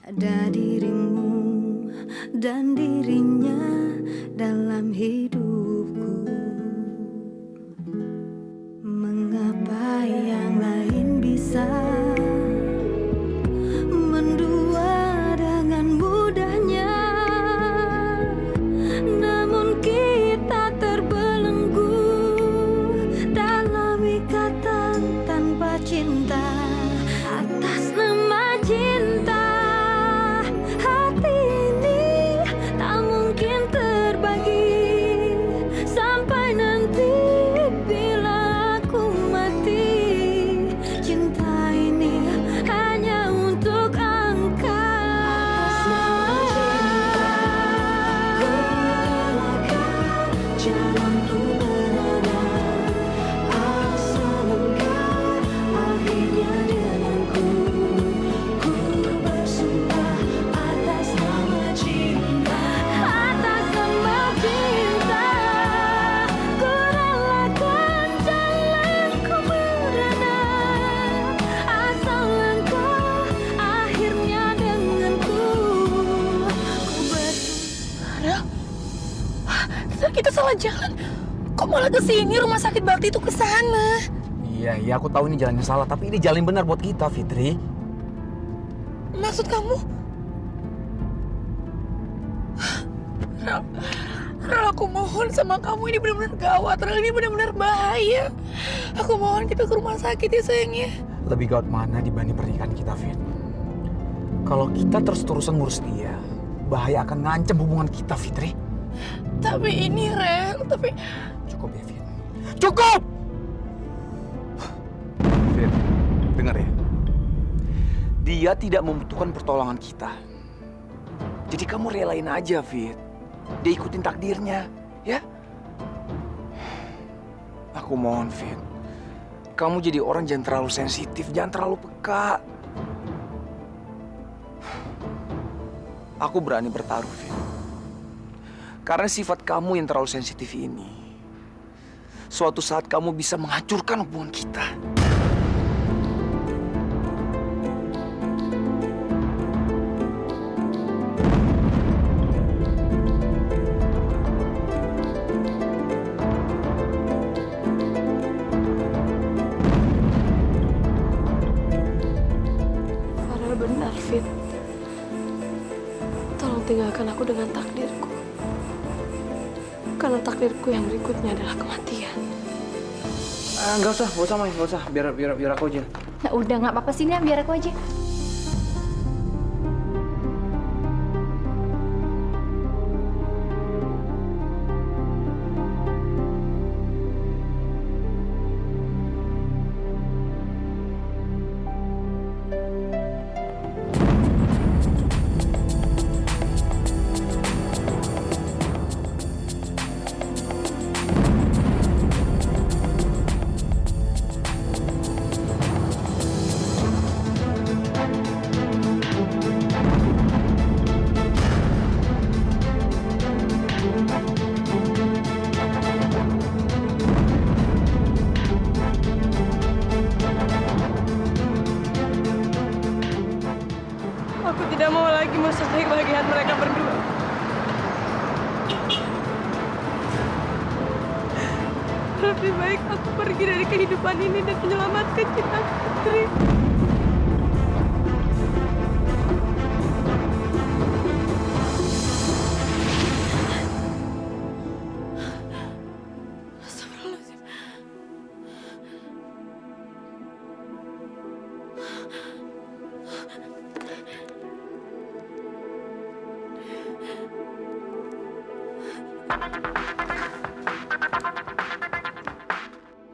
Ada dirimu dan dirinya dalam hidupku. Mengapa yang lain bisa mendua dengan mudahnya, namun kita terbelenggu dalam ikatan tanpa cinta. Atas nama cinta, hati ini tak mungkin terbagi sampai nanti bila aku mati. Cinta ini hanya untuk engkau. Jalanku berada asal engkau akhirnya denganku. Ku bersumpah atas nama cinta, atas nama cinta. Ku relakan jalanku berada asal engkau akhirnya denganku. Ku bersumpah. Kita salah jalan. Kok malah ke sini? Rumah sakit Bakti itu ke sana. Iya, aku tahu ini jalannya salah, tapi ini jalan yang benar buat kita, Fitri. Maksud kamu? Rel, aku mohon sama kamu, ini benar-benar gawat. Rel, ini benar-benar bahaya. Aku mohon kita ke rumah sakit ya sayangnya. Lebih gawat mana dibanding pernikahan kita, Fit? Kalau kita terus-terusan ngurus dia, bahaya akan ngancam hubungan kita, Fitri. Tapi ini Rel, tapi... Cukup ya, Fit. Cukup! Fit, dengar ya. Dia tidak membutuhkan pertolongan kita. Jadi kamu relain aja, Fit. Dia ikutin takdirnya, ya? Aku mohon, Fit. Kamu jadi orang jangan terlalu sensitif, jangan terlalu peka. Aku berani bertaruh, Fit. Karena sifat kamu yang terlalu sensitif ini, suatu saat kamu bisa menghancurkan hubungan kita. Farel benar, Fit. Tolong tinggalkan aku dengan takdirku. Karena takdirku yang berikutnya adalah kematian. Nggak usah, Mai, nggak usah. Biar aku aja. Nah, udah nggak apa-apa sini, biar aku aja. Aku tidak mau lagi merusak kebahagiaan mereka berdua. Lebih baik aku pergi dari kehidupan ini dan menyelamatkan cinta Putri. Astagfirullahaladzim.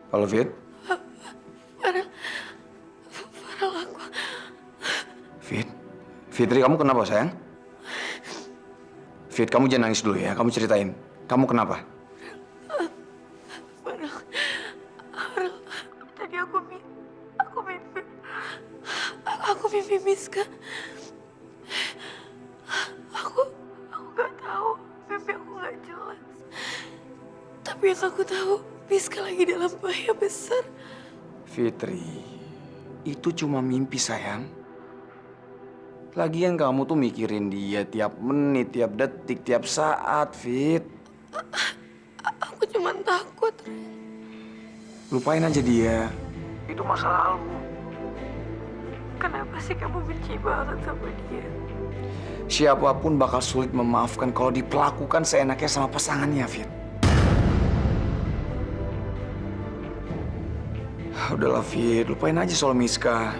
Halo, Fit. Farel aku. Fitri, kamu kenapa, sayang? Fit, kamu jangan nangis dulu ya. Kamu ceritain. Kamu kenapa? Farel, tadi aku mimpi. Aku mimpi Miska. Aku nggak tahu. Mimpi aku nggak jelas. Tapi yang aku tahu, Miska lagi dalam bahaya besar. Fitri, itu cuma mimpi, sayang. Lagian kamu tuh mikirin dia tiap menit, tiap detik, tiap saat, Fit. Aku cuma takut. Lupain aja dia. Itu masa lalu. Kenapa sih kamu benci banget sama dia? Siapapun bakal sulit memaafkan kalau diperlakukan seenaknya sama pasangannya, Fit. Udahlah, Fit. Lupain aja soal Miska.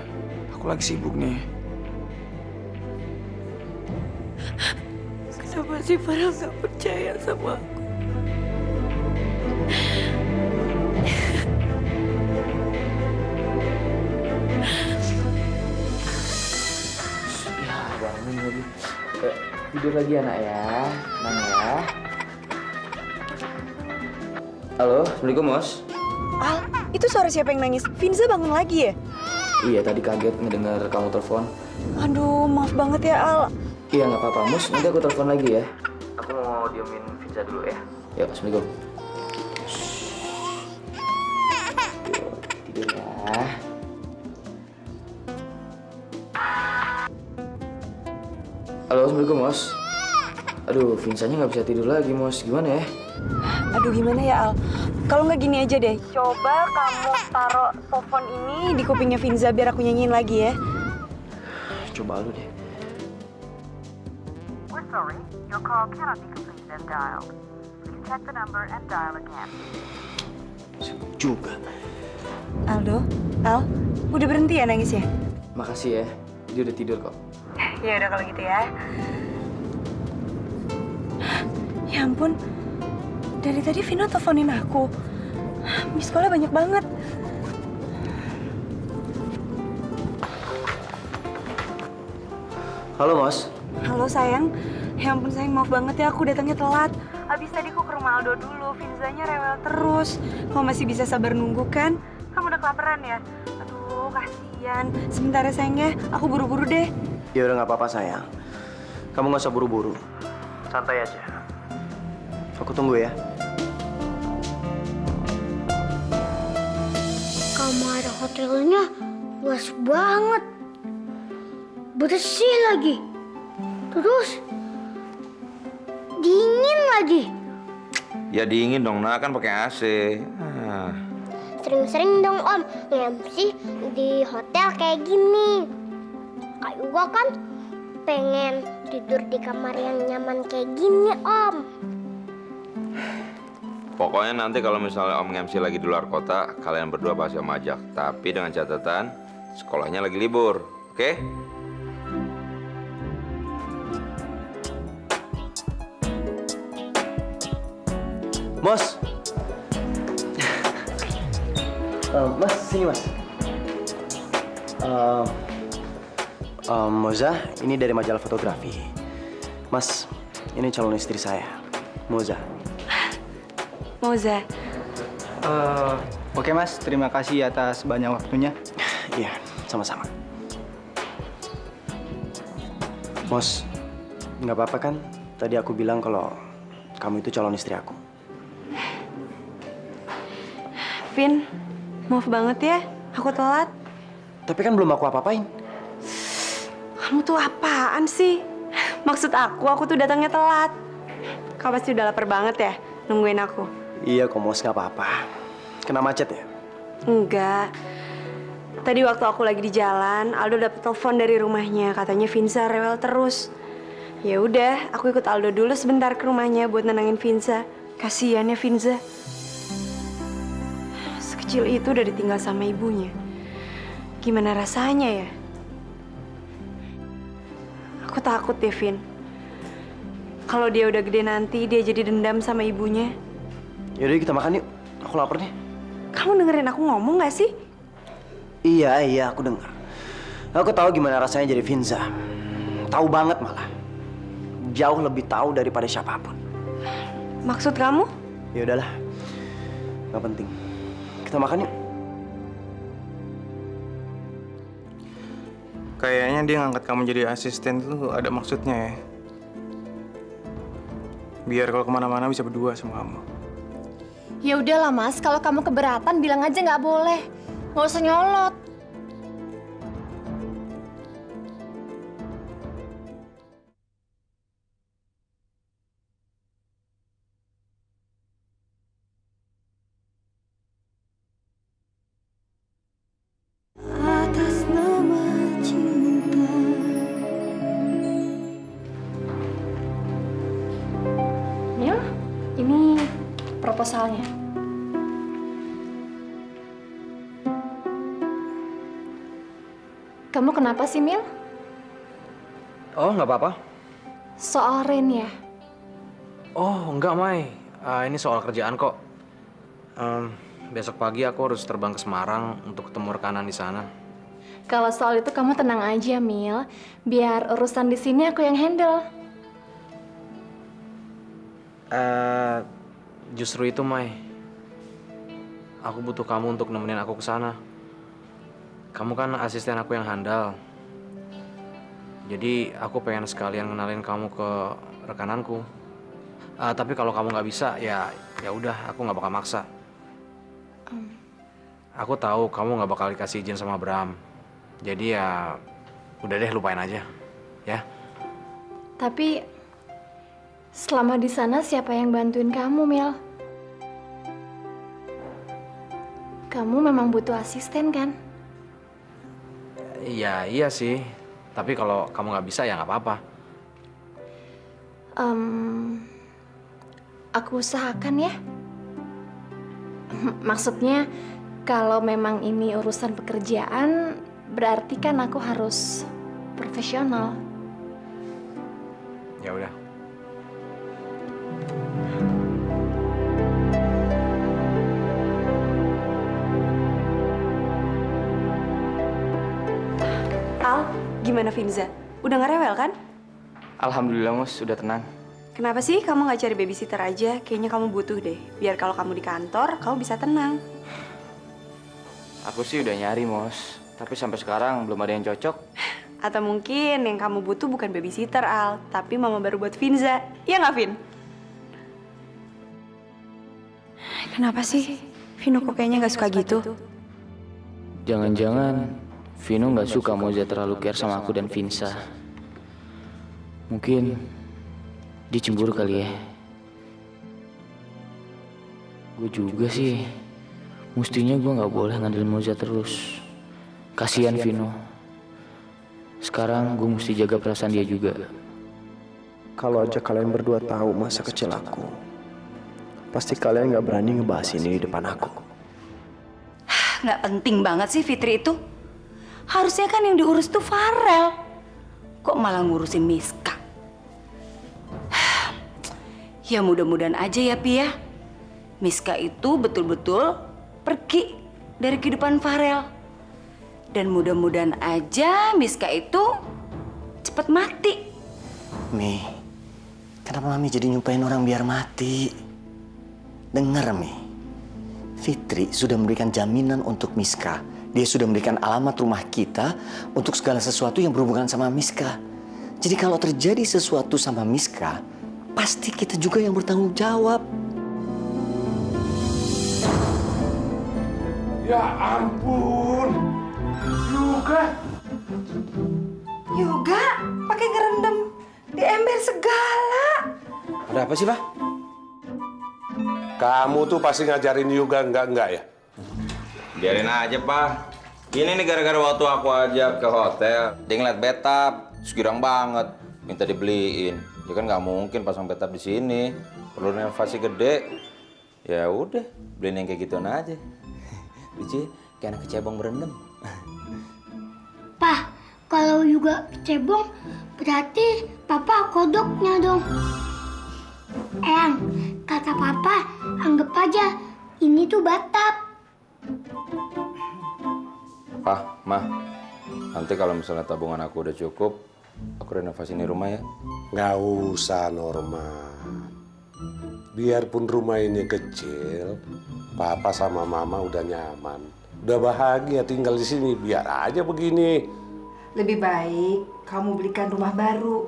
Aku lagi sibuk nih. Kenapa sih Farah nggak percaya sama aku? Ya, bangun lagi. Tidur lagi anak ya. Tenang ya. Halo, Assalamualaikum, Mos. Al, itu suara siapa yang nangis? Finza bangun lagi ya? Iya, tadi kaget ngedengar kamu telepon. Aduh, maaf banget ya, Al. Iya, nggak apa-apa, Mus. Nanti aku telepon lagi ya. Aku mau diemin Finza dulu ya. Ya, Assalamualaikum. Tidur ya. Halo, Assalamualaikum, Mos. Aduh, Vinsanya nggak bisa tidur lagi, Mos. Gimana ya? Aduh, gimana ya, Al? Kalau nggak gini aja deh. Coba kamu taruh telepon ini di kupingnya Finza biar aku nyanyiin lagi ya. Coba lu deh. We're sorry, your call cannot be completed and dialed. Please check the number and dial again. Sibuk juga. Aldo, Al, udah berhenti ya nangisnya? Makasih ya. Dia udah tidur kok. Ya udah kalau gitu ya. Ya ampun, dari tadi Vino teleponin aku. Miss call-nya banyak banget. Halo, Mos. Halo sayang, ya ampun sayang, maaf banget ya aku datangnya telat. Abis tadi aku ke rumah Aldo dulu, Vinzanya rewel terus. Kamu masih bisa sabar nunggu kan? Kamu udah kelaparan ya? Aduh, kasihan. Sebentar ya sayang ya, aku buru-buru deh. Ya udah nggak apa-apa sayang. Kamu nggak usah buru-buru. Santai aja. Aku tunggu ya. Kamar hotelnya luas banget. Bersih lagi. Terus dingin lagi. Ya dingin dong, nah kan pakai AC. Sering-sering dong Om nge-MC di hotel kayak gini. Kak Yuga kan pengen tidur di kamar yang nyaman kayak gini Om. Pokoknya nanti kalau misalnya Om MC lagi di luar kota, kalian berdua pasti Om ajak. Tapi dengan catatan, sekolahnya lagi libur, oke? Mas. Mas, sini mas. Moza, ini dari majalah fotografi. Mas, ini calon istri saya, Moza. Moza. Oke mas, terima kasih atas banyak waktunya. Iya, sama-sama. Mos, nggak apa-apa kan? Tadi aku bilang kalau kamu itu calon istri aku. Vin, maaf banget ya, aku telat. Tapi kan belum aku apa-apain. Kamu tuh apaan sih? Maksud aku tuh datangnya telat. Kau pasti udah lapar banget ya, nungguin aku. Iya kok Mos, nggak apa-apa. Kena macet ya? Enggak. Tadi waktu aku lagi di jalan, Aldo dapet telepon dari rumahnya, katanya Vinza rewel terus. Ya udah, aku ikut Aldo dulu sebentar ke rumahnya buat nenangin Vinza. Kasian ya Vinza. Sekecil itu udah ditinggal sama ibunya. Gimana rasanya ya? Aku takut deh, Vin. Kalau dia udah gede nanti, dia jadi dendam sama ibunya. Yaudah kita makan yuk. Aku lapar nih. Kamu dengerin aku ngomong gak sih? Iya, aku dengar. Aku tahu gimana rasanya jadi Vinza. Tahu banget malah. Jauh lebih tahu daripada siapapun. Maksud kamu? Ya udahlah. Nggak penting. Kita makan yuk. Kayaknya dia ngangkat kamu jadi asisten tuh ada maksudnya ya. Biar kalau kemana-mana bisa berdua sama kamu. Ya udahlah mas, kalau kamu keberatan bilang aja nggak boleh. Nggak usah nyolot. Ini proposalnya. Kamu kenapa sih, Mil? Oh, nggak apa-apa. Soal Ren ya? Oh, enggak, Mai. Ini soal kerjaan kok. Besok pagi aku harus terbang ke Semarang untuk ketemu rekanan di sana. Kalau soal itu kamu tenang aja, Mil. Biar urusan di sini aku yang handle. Justru itu, Mai. Aku butuh kamu untuk nemenin aku ke sana. Kamu kan asisten aku yang handal. Jadi aku pengen sekalian kenalin kamu ke rekananku. Tapi kalau kamu nggak bisa, ya udah, aku nggak bakal maksa. Aku tahu kamu nggak bakal dikasih izin sama Bram. Jadi ya udah deh, lupain aja, ya. Tapi selama di sana siapa yang bantuin kamu, Mil? Kamu memang butuh asisten kan? Iya sih. Tapi kalau kamu nggak bisa ya nggak apa-apa. Aku usahakan ya. Maksudnya kalau memang ini urusan pekerjaan, berarti kan aku harus profesional. Ya udah. Al, gimana Finza? Udah nggak rewel kan? Alhamdulillah, Mus, sudah tenang. Kenapa sih kamu nggak cari babysitter aja? Kayaknya kamu butuh deh. Biar kalau kamu di kantor, kamu bisa tenang. Aku sih udah nyari, Mos. Tapi sampai sekarang belum ada yang cocok. Atau mungkin yang kamu butuh bukan babysitter, Al. Tapi mama baru buat Finza. Iya nggak, Vin? Kenapa sih? Vino kok kayaknya nggak suka gitu? Jangan-jangan Vino nggak suka Moza terlalu care sama aku dan Vinsa. Mungkin dia cemburu kali ya. Gue juga sih. Mestinya gue nggak boleh ngandelin Moza terus. Kasian Vino. Sekarang gue mesti jaga perasaan dia juga. Kalau aja kalian berdua tahu masa kecil aku, pasti kalian nggak berani ngebahas ini di depan aku. Nggak penting banget sih Fitri itu. Harusnya kan yang diurus tuh Farel. Kok malah ngurusin Miska? Ya mudah-mudahan aja ya Pi ya. Miska itu betul-betul pergi dari kehidupan Farel. Dan mudah-mudahan aja Miska itu cepet mati. Mi, kenapa Mami jadi nyumpain orang biar mati? Dengar Mi, Fitri sudah memberikan jaminan untuk Miska. Dia sudah memberikan alamat rumah kita untuk segala sesuatu yang berhubungan sama Miska. Jadi kalau terjadi sesuatu sama Miska, pasti kita juga yang bertanggung jawab. Ya ampun, Yoga pakai ngerendam di ember segala. Ada apa sih, Pak? kamu tuh pasti ngajarin Yoga enggak ya? Biarin aja, Pak. Ini nih gara-gara waktu aku ajak ke hotel, dia ngeliat betap, terus girang banget, minta dibeliin. Ya kan nggak mungkin pasang betap di sini, perlu renovasi gede. Ya udah, beliin yang kayak gituan aja. Lucu, kayak anak kecebong berendam. Pak, kalau juga cebong, berarti Papa kodoknya dong. Eyang, kata Papa, anggap aja ini tuh batap. Pak, Mah, nanti kalau misalnya tabungan aku udah cukup, aku renovasi ini rumah ya. Nggak usah, Norma. Biarpun rumah ini kecil, Papa sama Mama udah nyaman. Udah bahagia tinggal di sini, biar aja begini. Lebih baik kamu belikan rumah baru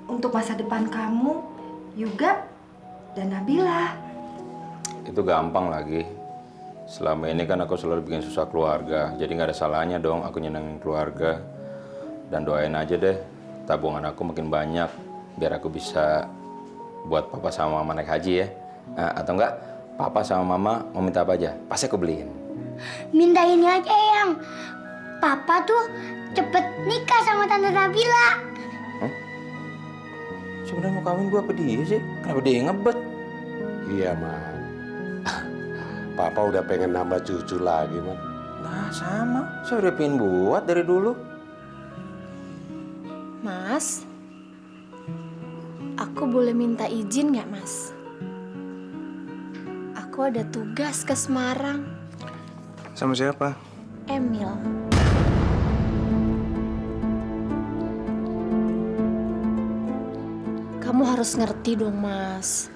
untuk masa depan kamu, Yoga, dan Nabila. Itu gampang lagi. Selama ini kan aku selalu bikin susah keluarga, jadi nggak ada salahnya dong aku nyenengin keluarga. Dan doain aja deh, tabungan aku makin banyak, biar aku bisa buat Papa sama Mama naik haji ya. Atau enggak, Papa sama Mama mau minta apa aja, pasti aku beliin. Minta ini aja, Eyang. Papa tuh cepet nikah sama Tante Nabila. Sebenarnya mau kawin gua apa dia sih? Kenapa dia yang ngebet? Iya, Man. Papa udah pengen nambah cucu lagi, Man. Nah, sama. Saya udah pengen buat dari dulu. Mas, aku boleh minta izin nggak, Mas? Aku ada tugas ke Semarang. Sama siapa? Emil. Kamu harus ngerti dong, Mas.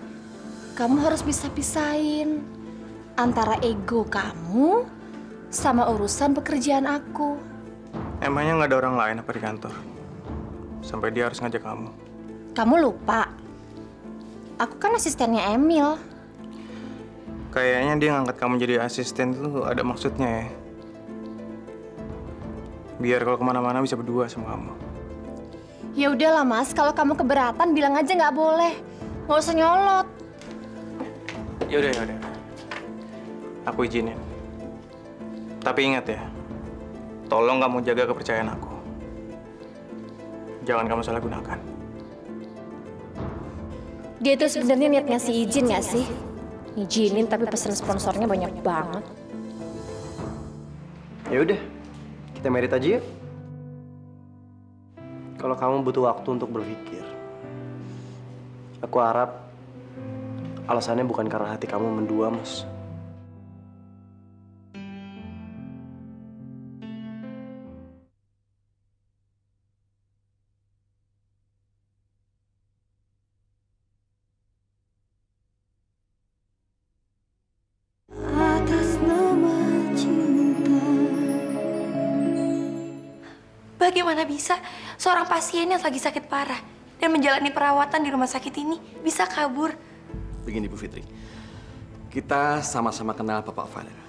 Kamu harus bisa pisahin antara ego kamu sama urusan pekerjaan aku. Emangnya nggak ada orang lain apa di kantor? Sampai dia harus ngajak kamu. Kamu lupa, aku kan asistennya Emil. Kayaknya dia ngangkat kamu jadi asisten tuh ada maksudnya ya. Biar kalau kemana-mana bisa berdua sama kamu. Ya udahlah, Mas, kalau kamu keberatan bilang aja nggak boleh. Nggak usah nyolot. Yaudah. Aku izinin. Tapi ingat ya, tolong kamu jaga kepercayaan aku. Jangan kamu salah gunakan. Dia itu sebenarnya niat ngasih izin nggak sih? Izinin tapi pesan sponsornya banyak banget. Ya udah, kita merit aja yuk. Kalau kamu butuh waktu untuk berpikir, aku harap alasannya bukan karena hati kamu mendua, Mas. Atas nama cinta. Bagaimana bisa seorang pasien yang lagi sakit parah dan menjalani perawatan di rumah sakit ini bisa kabur? Begini Bu Fitri, kita sama-sama kenal Bapak Valera.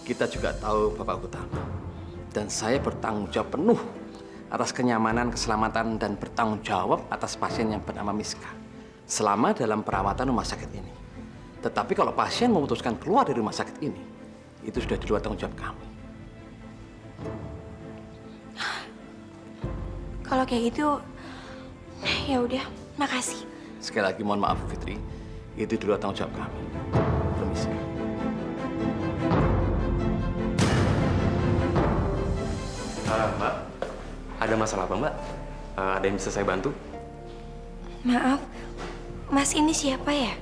Kita juga tahu Bapak utama. Dan saya bertanggung jawab penuh atas kenyamanan, keselamatan, dan bertanggung jawab atas pasien yang bernama Miska selama dalam perawatan rumah sakit ini. Tetapi kalau pasien memutuskan keluar dari rumah sakit ini, itu sudah di luar tanggung jawab kami. Kalau kayak gitu, ya udah, makasih. Sekali lagi mohon maaf Bu Fitri, itu di luar tanggung jawab kami. Permisi. Mbak, ada masalah apa Mbak? Ada yang bisa saya bantu? Maaf, Mas ini siapa ya?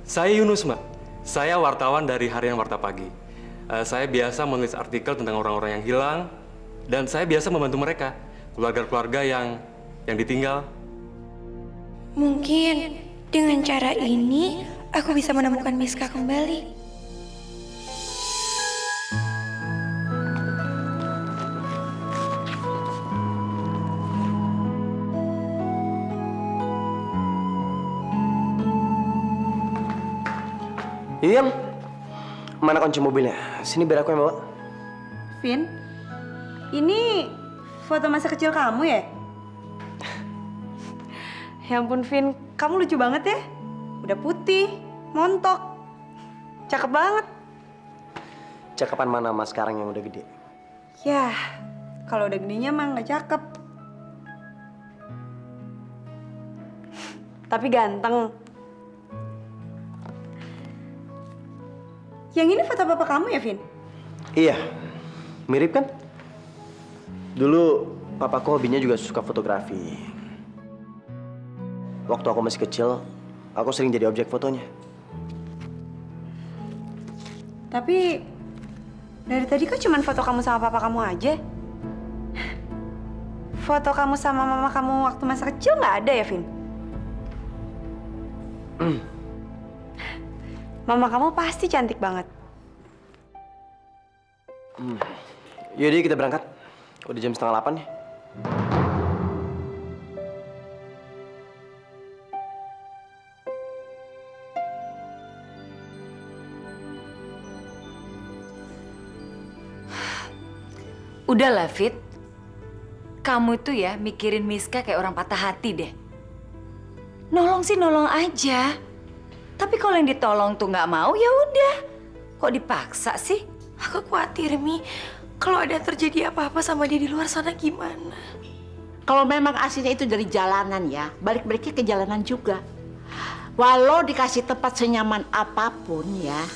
Saya Yunus, Mbak. Saya wartawan dari Harian Warta Pagi. Saya biasa menulis artikel tentang orang-orang yang hilang, dan saya biasa membantu mereka, keluarga-keluarga yang ditinggal. Mungkin dengan cara ini aku bisa menemukan Miska kembali. Yang mana kunci mobilnya? Sini biar aku yang bawa. Vin, ini foto masa kecil kamu ya? Ya ampun Vin, kamu lucu banget ya. Udah putih, montok, cakep banget. Cakepan mana mas sekarang yang udah gede? Yah, kalau udah gedenya mah nggak cakep. Tapi ganteng. Yang ini foto papa kamu ya, Vin? Iya, mirip kan? Dulu papaku hobinya juga suka fotografi. Waktu aku masih kecil, aku sering jadi objek fotonya. Tapi dari tadi kok cuma foto kamu sama papa kamu aja? Foto kamu sama mama kamu waktu masa kecil nggak ada ya, Vin? Mama kamu pasti cantik banget. Yaudah kita berangkat. Udah jam 7:30 nih. Udahlah, Fit. Kamu itu ya mikirin Miska kayak orang patah hati deh. Nolong sih nolong aja. Tapi kalau yang ditolong tuh nggak mau, ya udah. Kok dipaksa sih? Aku khawatir, Mi. Kalau ada terjadi apa-apa sama dia di luar sana gimana? Kalau memang aslinya itu dari jalanan ya, balik-baliknya ke jalanan juga. Walau dikasih tempat senyaman apapun ya,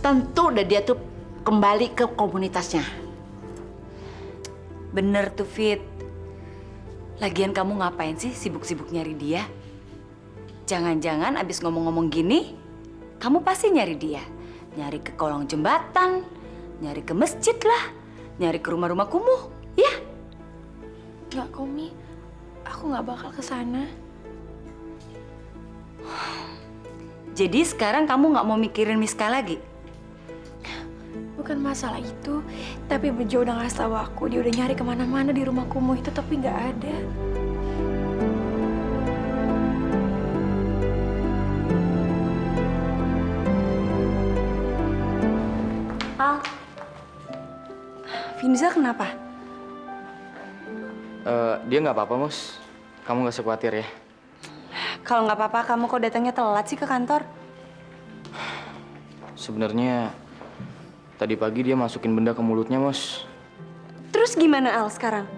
tentu udah dia tuh kembali ke komunitasnya. Bener tuh, Fit. Lagian kamu ngapain sih sibuk-sibuk nyari dia? Jangan-jangan abis ngomong-ngomong gini, kamu pasti nyari dia. Nyari ke kolong jembatan, nyari ke masjid lah, nyari ke rumah-rumah kumuh, ya? Nggak, Komi. Aku nggak bakal ke sana. Jadi sekarang kamu nggak mau mikirin Miska lagi? Bukan masalah itu, tapi Bejo udah ngasih tahu aku dia udah nyari kemana-mana di rumah kumuh itu tapi nggak ada. Al, Finza kenapa? Dia nggak apa-apa, Mus. Kamu nggak usah khawatir ya. Kalau nggak apa-apa, kamu kok datangnya telat sih ke kantor? Sebenarnya tadi pagi dia masukin benda ke mulutnya, Mus. Terus gimana Al sekarang?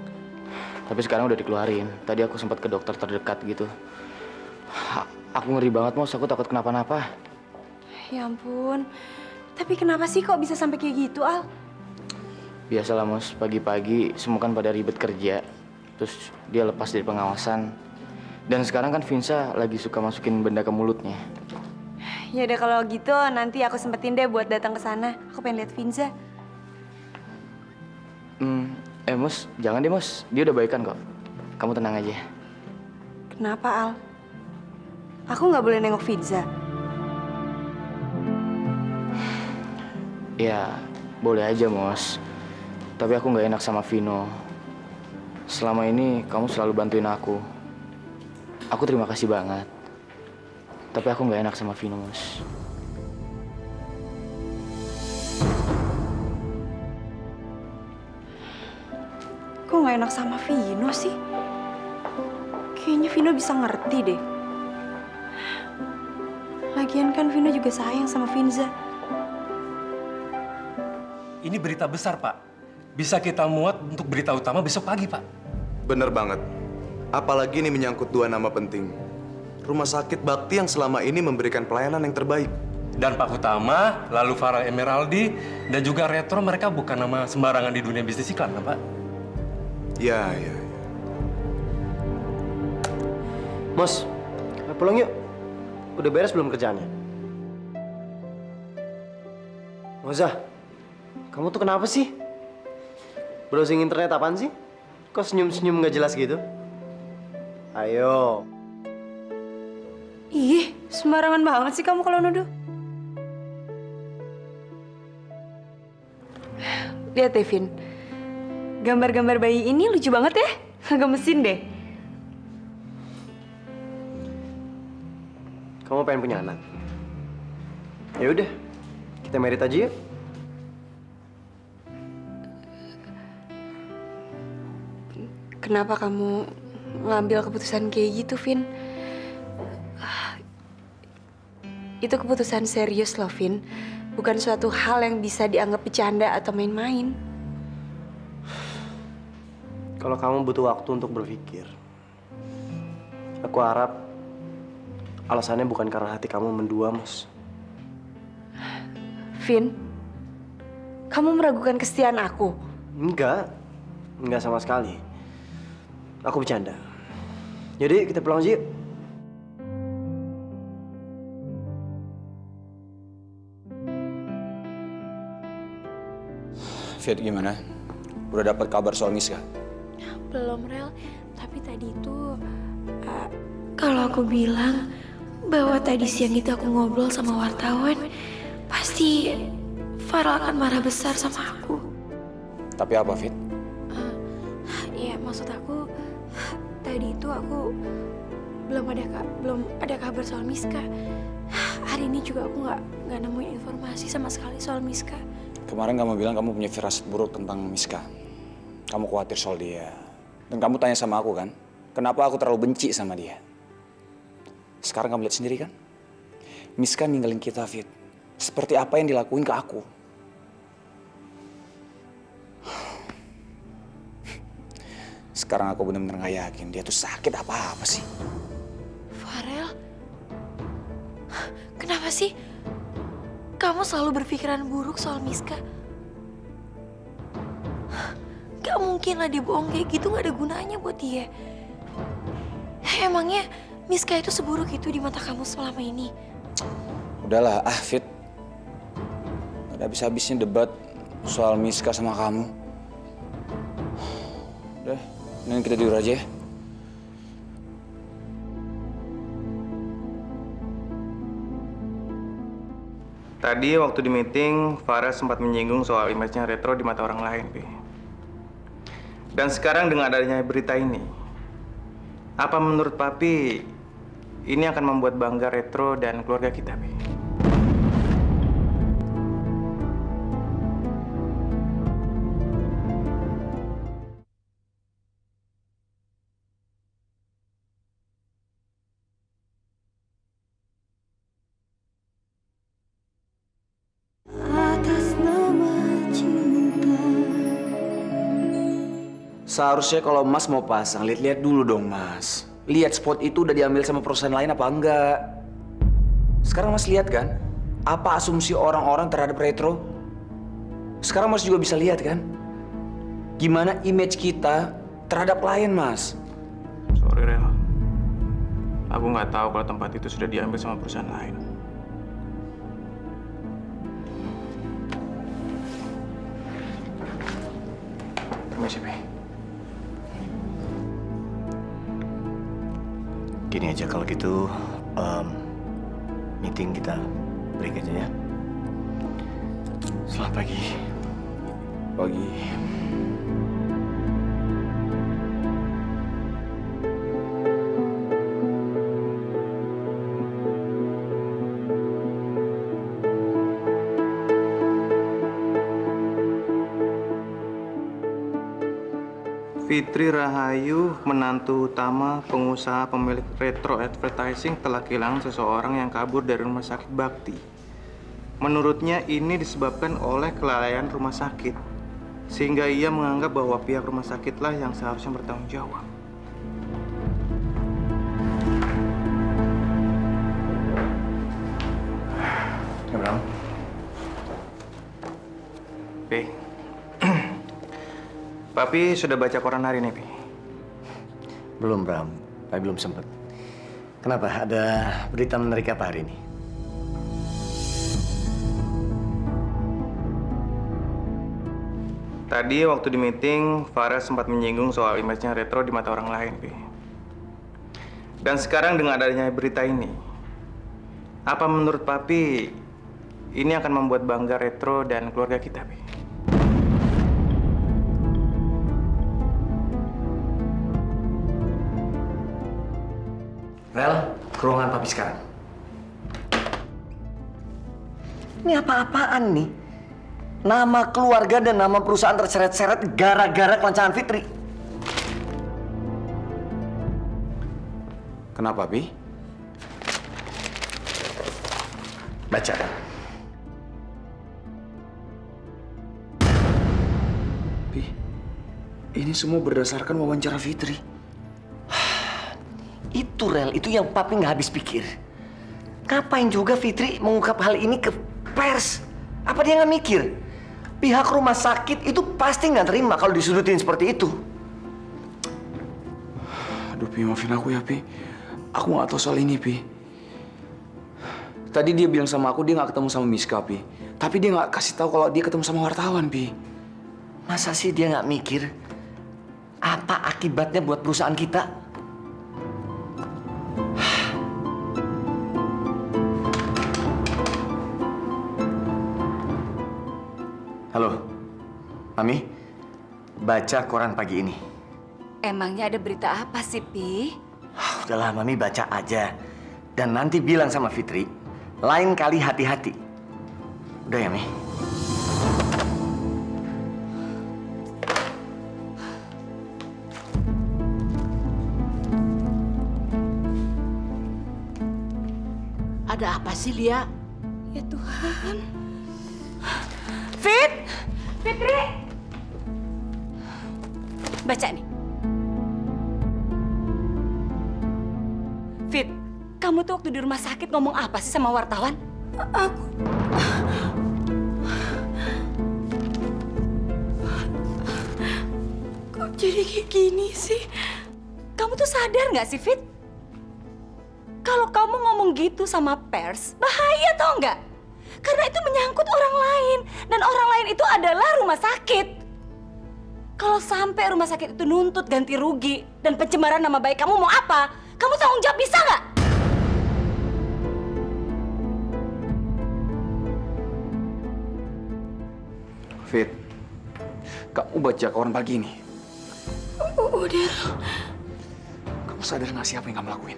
Tapi sekarang udah dikeluarin. Tadi aku sempat ke dokter terdekat gitu. Aku ngeri banget, Mus. Aku takut kenapa-napa. Ya ampun. Tapi kenapa sih kok bisa sampai kayak gitu, Al? Biasalah, Mus. Pagi-pagi semua kan pada ribet kerja. Terus dia lepas dari pengawasan. Dan sekarang kan Vinsa lagi suka masukin benda ke mulutnya. Ya udah kalau gitu nanti aku sempetin deh buat datang ke sana. Aku pengen lihat Vinza. Mus, jangan deh, Mus. Dia udah baikan kok. Kamu tenang aja. Kenapa, Al? Aku nggak boleh nengok Vinza. Ya, boleh aja, Mus. Tapi aku nggak enak sama Vino. Selama ini kamu selalu bantuin aku. Aku terima kasih banget. Tapi aku nggak enak sama Vino, Mus. Kok nggak enak sama Vino sih? Kayaknya Vino bisa ngerti deh. Lagian kan Vino juga sayang sama Vinza. Ini berita besar, Pak. Bisa kita muat untuk berita utama besok pagi, Pak. Bener banget. Apalagi ini menyangkut dua nama penting. Rumah Sakit Bakti yang selama ini memberikan pelayanan yang terbaik. Dan Pak Utama, lalu Farah Emeraldi, dan juga Retro, mereka bukan nama sembarangan di dunia bisnis iklan, kan, Pak? Ya. Mas, pulang yuk. Udah beres belum kerjaannya? Moza, kamu tuh kenapa sih? Browsing internet apaan sih? Kok senyum-senyum nggak jelas gitu? Ayo. Ih, sembarangan banget sih kamu kalau nuduh. Lihat deh, Vin. Gambar-gambar bayi ini lucu banget ya. Gemesin deh. Kamu pengen punya anak? Ya udah, kita merit aja yuk. Kenapa kamu ngambil keputusan kayak gitu, Vin? Itu keputusan serius loh, Vin. Bukan suatu hal yang bisa dianggap bercanda atau main-main. Kalau kamu butuh waktu untuk berpikir, aku harap alasannya bukan karena hati kamu mendua, Mus. Vin, kamu meragukan kesetiaan aku? Enggak sama sekali. Aku bercanda. Jadi kita pulang aja yuk. Fit, gimana? Udah dapat kabar soal Miska? Belum, Rel. Tapi tadi itu kalau aku bilang bahwa tadi siang itu aku ngobrol sama wartawan, pasti Farah akan marah besar sama aku. Tapi apa, Fit? Ya, maksud aku tadi itu aku belum ada kabar soal Miska. Hari ini juga aku nggak nemuin informasi sama sekali soal Miska. Kemarin kamu bilang kamu punya firasat buruk tentang Miska. Kamu khawatir soal dia. Dan kamu tanya sama aku kan, kenapa aku terlalu benci sama dia? Sekarang kamu lihat sendiri kan? Miska ninggalin kita, Fit. Seperti apa yang dilakuin ke aku. Sekarang aku benar-benar gak yakin dia tuh sakit apa-apa sih. Farel, Kenapa sih kamu selalu berpikiran buruk soal Miska? Gak mungkin lah dia bohong kayak gitu, gak ada gunanya buat dia. Emangnya Miska itu seburuk itu di mata kamu selama ini? Udahlah, Fit. Gak ada habis-habisnya debat soal Miska sama kamu. Udah, mending kita tidur aja ya. Tadi waktu di meeting, Farah sempat menyinggung soal image-nya Retro di mata orang lain, Pi. Dan sekarang dengan adanya berita ini, apa menurut Papi ini akan membuat bangga Retro dan keluarga kita, Pi? Atas nama cinta. Seharusnya kalau Mas mau pasang, lihat-lihat dulu dong Mas. Lihat spot itu udah diambil sama perusahaan lain apa enggak. Sekarang Mas lihat kan, apa asumsi orang-orang terhadap Retro? Sekarang Mas juga bisa lihat kan, gimana image kita terhadap klien Mas. Sorry, Rel. Aku nggak tahu kalau tempat itu sudah diambil sama perusahaan lain. Permisi, Pi. Gini aja kalau gitu, meeting kita break aja ya. Selamat pagi. Pagi. Fitri Rahayu, menantu utama pengusaha pemilik Retro Advertising, telah kehilangan seseorang yang kabur dari rumah sakit Bakti. Menurutnya ini disebabkan oleh kelalaian rumah sakit, sehingga ia menganggap bahwa pihak rumah sakitlah yang seharusnya bertanggung jawab. Bram. Pi, Papi sudah baca koran hari ini, Pi? Belum, Bram. Papi belum sempat. Kenapa? Ada berita menarik apa hari ini? Tadi waktu di meeting, Farah sempat menyinggung soal image-nya Retro di mata orang lain, Pi. Dan sekarang dengan adanya berita ini, apa menurut Papi ini akan membuat bangga Retro dan keluarga kita, Pi? Rel, ke ruangan Papi sekarang. Ini apa-apaan nih? Nama keluarga dan nama perusahaan terseret-seret gara-gara kelancaran Fitri. Kenapa, Pi? Baca. Pi, ini semua berdasarkan wawancara Fitri. Itu, Rel, itu yang Papi nggak habis pikir. Ngapain juga Fitri mengungkap hal ini ke pers? Apa dia nggak mikir? Pihak rumah sakit itu pasti nggak terima kalau disudutin seperti itu. Aduh, Pi, maafin aku ya, Pi. Aku nggak tahu soal ini, Pi. Tadi dia bilang sama aku dia nggak ketemu sama Miska, Pi. Tapi dia nggak kasih tahu kalau dia ketemu sama wartawan, Pi. Masa sih dia nggak mikir apa akibatnya buat perusahaan kita? Halo, Mami. Baca koran pagi ini. Emangnya ada berita apa sih, Pi? Udahlah, Mami baca aja. Dan nanti bilang sama Fitri, lain kali hati-hati. Udah ya, Mi? Ada apa sih, Lia? Ya Tuhan. Fitri! Baca nih. Fit, kamu tuh waktu di rumah sakit ngomong apa sih sama wartawan? Kok jadi kayak gini sih? Kamu tuh sadar nggak sih, Fit? Kalau kamu ngomong gitu sama pers, bahaya tau nggak? Karena itu menyangkut orang lain. Dan orang lain itu adalah rumah sakit. Kalau sampai rumah sakit itu nuntut ganti rugi dan pencemaran nama baik, kamu mau apa? Kamu tanggung jawab, bisa nggak? Fit, kamu baca koran pagi ini. Udah. Kamu sadar nggak sih apa yang kamu lakuin?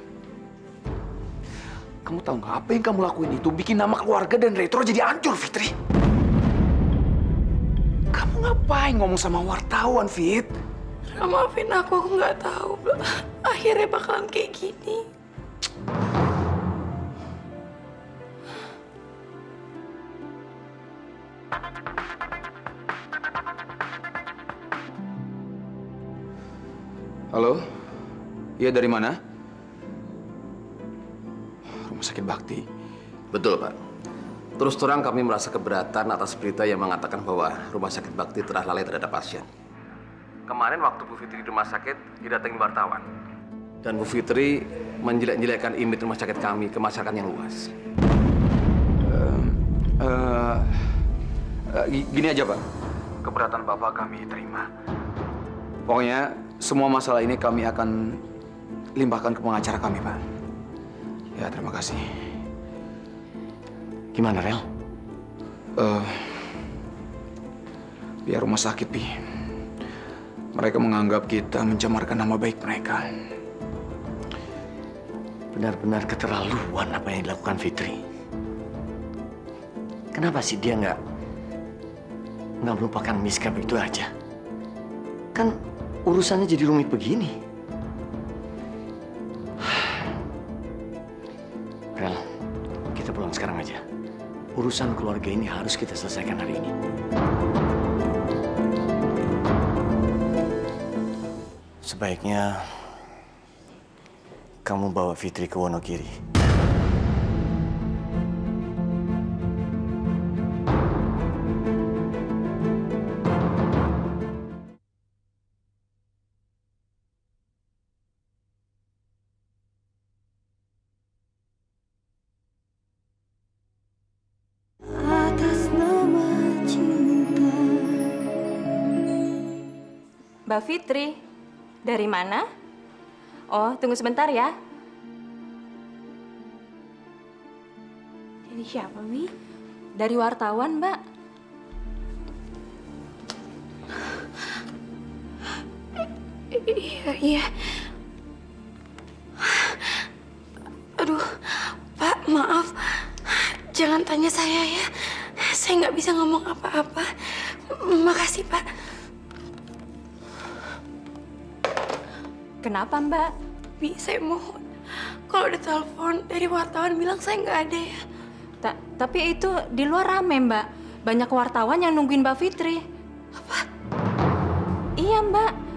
Kamu tahu nggak apa yang kamu lakuin itu bikin nama keluarga dan Retro jadi hancur, Fitri? Kamu ngapain ngomong sama wartawan, Fit? Maafin aku nggak tahu. Akhirnya bakalan kayak gini. Halo? Iya, dari mana? Rumah Sakit Bakti. Betul, Pak. Terus terang kami merasa keberatan atas berita yang mengatakan bahwa Rumah Sakit Bakti telah lalai terhadap pasien. Kemarin waktu Bu Fitri di rumah sakit, didatangi wartawan. Dan Bu Fitri menjelek-jelekkan image rumah sakit kami ke masyarakat yang luas. Gini aja, Pak. Keberatan Bapak kami terima. Pokoknya semua masalah ini kami akan limpahkan ke pengacara kami, Pak. Ya, terima kasih. Gimana, Rel? Biar rumah sakit, Pi. Mereka menganggap kita mencemarkan nama baik mereka. Benar-benar keterlaluan apa yang dilakukan Fitri. Kenapa sih dia nggak melupakan Miska begitu aja? Kan urusannya jadi rumit begini. Rel, kita pulang sekarang aja. Urusan keluarga ini harus kita selesaikan hari ini. Sebaiknya kamu bawa Fitri ke Wonogiri. Atas nama cinta. Mbak Fitri, dari mana? Oh, tunggu sebentar ya. Ini siapa, Mi? Dari wartawan, Mbak. Iya. Aduh, Pak, maaf. Jangan tanya saya ya. Saya nggak bisa ngomong apa-apa. Makasih, Pak. Kenapa, Mbak? Bi, saya mohon. Kalau ada telepon dari wartawan bilang saya nggak ada ya. Tapi itu di luar rame, Mbak. Banyak wartawan yang nungguin Mbak Fitri. Apa? Iya, Mbak.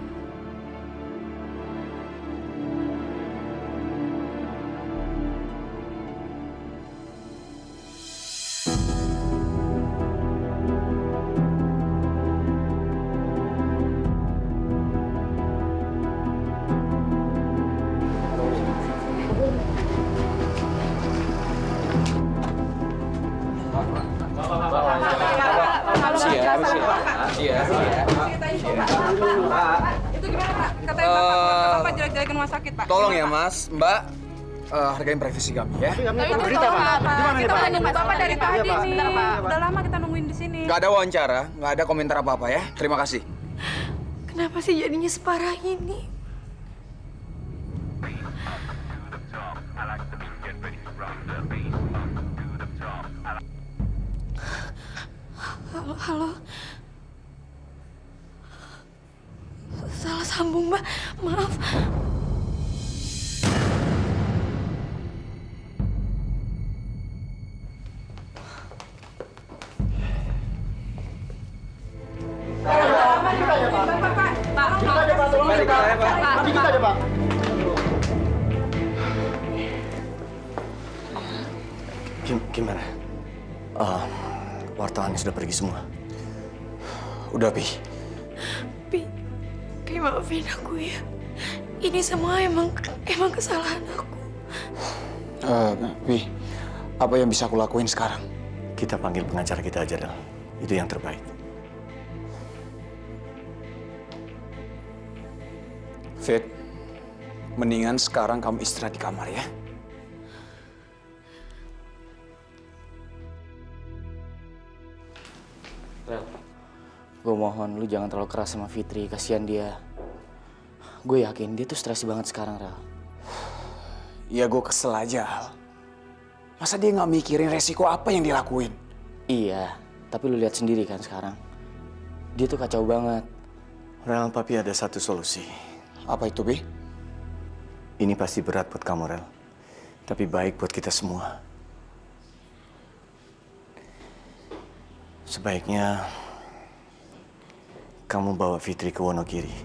Itu gimana, Pak? Katanya Bapak jelek-jelekin rumah sakit, Pak. Tolong ya, Mas, Mbak, hargain privasi kami ya. Tapi itu berita, Pak. Kita nunggu Bapak dari tadi nih. Udah lama kita nungguin di sini. Gak ada wawancara, gak ada komentar apa-apa ya. Terima kasih. Kenapa sih jadinya separah ini? Halo. Salah sambung, Mbak. Maaf. Gimana? Wartawan sudah pergi semua. Udah, Pi. Pi maafin aku ya. Ini semua emang kesalahan aku. Pi, apa yang bisa aku lakuin sekarang? Kita panggil pengacara kita aja, Del. Itu yang terbaik. Fit, mendingan sekarang kamu istirahat di kamar ya. Rel, gue mohon lu jangan terlalu keras sama Fitri, kasihan dia. Gue yakin dia tuh stres banget sekarang, Rel. Ya gue kesel aja, Al. Masa dia nggak mikirin resiko apa yang dilakuin? Iya, tapi lu lihat sendiri kan sekarang. Dia tuh kacau banget. Rel, Papi ada satu solusi. Apa itu, Bi? Ini pasti berat buat kamu, Rel. Tapi baik buat kita semua. Sebaiknya kamu bawa Fitri ke Wonogiri.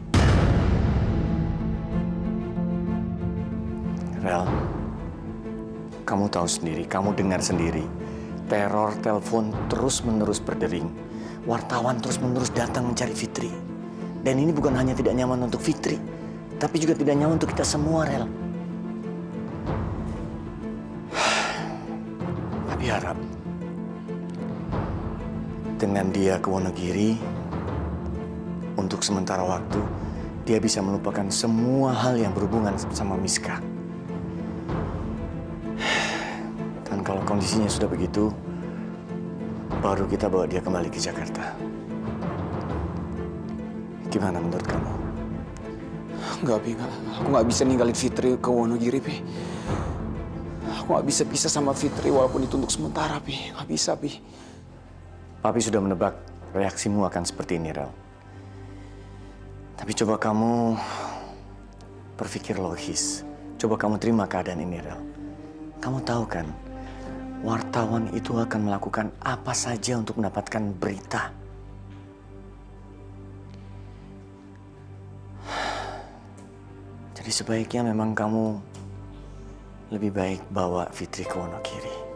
Rel, kamu tahu sendiri, kamu dengar sendiri. Teror telepon terus-menerus berdering. Wartawan terus-menerus datang mencari Fitri. Dan ini bukan hanya tidak nyaman untuk Fitri, tapi juga tidak nyaman untuk kita semua, Rel. Tapi harap dengan dia ke Wonogiri, untuk sementara waktu, dia bisa melupakan semua hal yang berhubungan sama Miska. Dan kalau kondisinya sudah begitu, baru kita bawa dia kembali ke Jakarta. Gimana menurut kamu? Enggak, Pi. Aku nggak bisa ninggalin Fitri ke Wonogiri, Pi. Aku nggak bisa pisah sama Fitri walaupun itu untuk sementara, Pi. Nggak bisa, Pi. Papi sudah menebak reaksimu akan seperti ini, Rel. Tapi coba kamu berpikir logis. Coba kamu terima keadaan ini, Rel. Kamu tahu kan, wartawan itu akan melakukan apa saja untuk mendapatkan berita. Jadi sebaiknya memang kamu lebih baik bawa Fitri ke Wonogiri.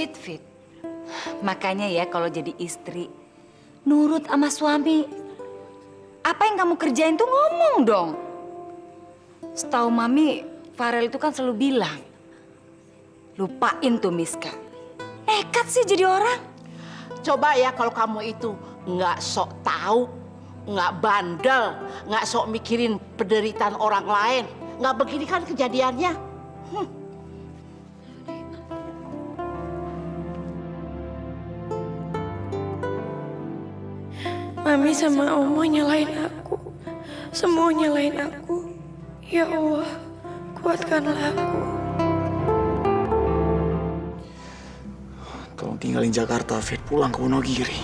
Fit. Makanya ya kalau jadi istri, nurut sama suami. Apa yang kamu kerjain tuh ngomong dong. Setahu Mami, Farel itu kan selalu bilang, lupain tuh Miska. Nekat sih jadi orang. Coba ya kalau kamu itu nggak sok tahu, nggak bandel, nggak sok mikirin penderitaan orang lain. Nggak begini kan kejadiannya. Mami sama Oma nyalain aku. Semua nyalain aku. Ya Allah, kuatkanlah aku. Tolong tinggalin Jakarta, Fit. Pulang ke Wonogiri.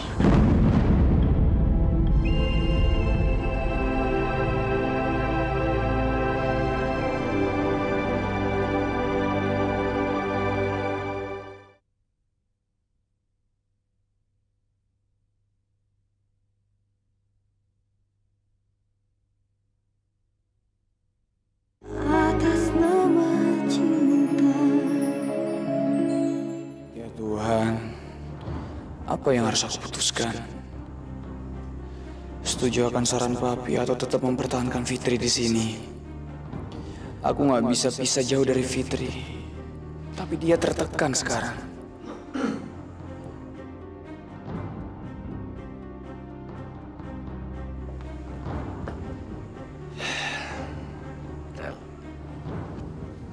Atas nama cinta. Ya Tuhan, apa yang harus aku putuskan? Setuju akan saran Papi atau tetap mempertahankan Fitri di sini? Aku nggak bisa pisah jauh dari Fitri, tapi dia tertekan sekarang.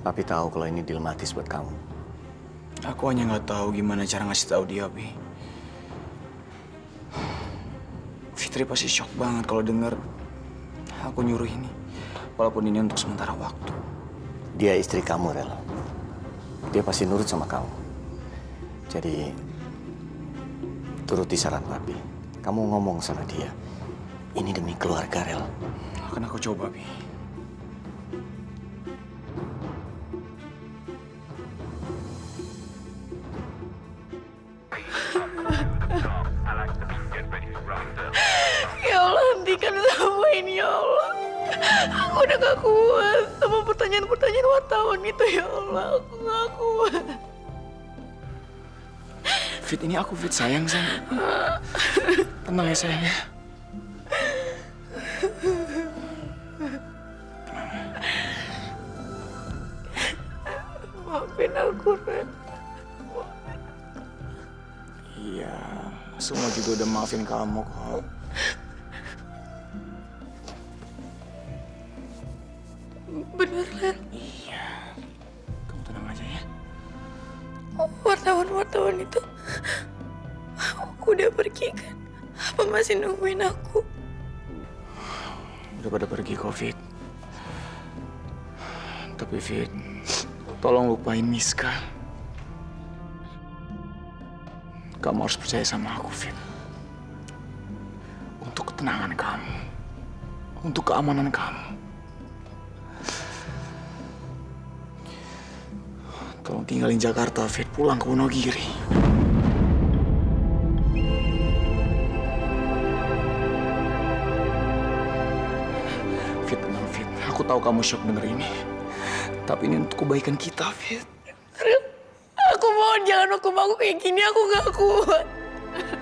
Papi tahu kalau ini dilematis buat kamu. Aku hanya nggak tahu gimana cara ngasih tahu dia, Pi. Fitri pasti shock banget kalau denger aku nyuruh ini. Walaupun ini untuk sementara waktu. Dia istri kamu, Rel. Dia pasti nurut sama kamu. Jadi, turuti saran Papi. Kamu ngomong sama dia. Ini demi keluarga, Rel. Akan aku coba, Pi. Ya Allah, ngapain ya Allah? Aku udah gak kuat sama pertanyaan-pertanyaan wartawan itu ya Allah. Aku gak kuat. Fit, ini aku Fit, sayang. Tenang ya sayang ya. Maafin aku, Ren. Iya, semua juga udah maafin kamu kok. Bener, Ren. Iya, kamu tenang aja ya. Wartawan itu aku udah pergi kan? Apa masih nungguin aku? Udah pada pergi kok, Fit. Tapi Fit, tolong lupain Miska. Kamu harus percaya sama aku, Fit. Untuk ketenangan kamu, untuk keamanan kamu. Tolong tinggalin Jakarta, Fit. Pulang ke Wonogiri. Fit, tenang, Fit. Aku tahu kamu shock denger ini. Tapi ini untuk kebaikan kita, Fit. Aku mohon jangan hukum aku kayak gini. Aku gak kuat.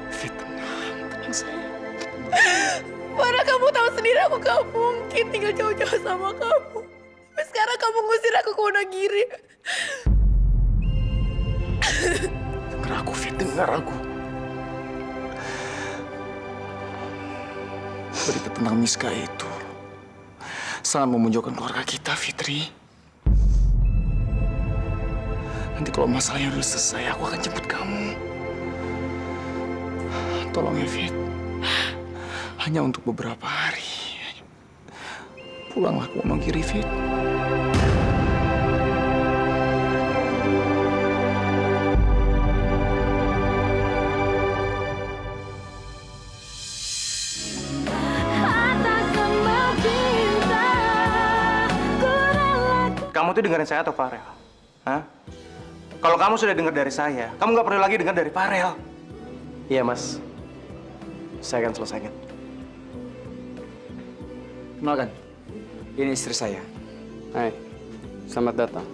Fit, tenang sayang. Farah, kamu tahu sendiri aku gak mungkin tinggal jauh-jauh sama kamu. Tapi sekarang kamu ngusir aku ke Wonogiri. Dengar aku, Fit. Dengar aku. Berita tentang Miska itu sangat memunjukkan keluarga kita, Fitri. Nanti kalau masalahnya udah selesai, aku akan jemput kamu. Tolong ya, Fit. Hanya untuk beberapa hari. Pulanglah ke Wonogiri, Fit. Kamu tuh dengerin saya atau Farel? Hah? Kalau kamu sudah dengar dari saya, kamu nggak perlu lagi dengar dari Farel. Iya, Mas. Saya akan selesaikan. Kenalkan, ini istri saya. Hai, selamat datang.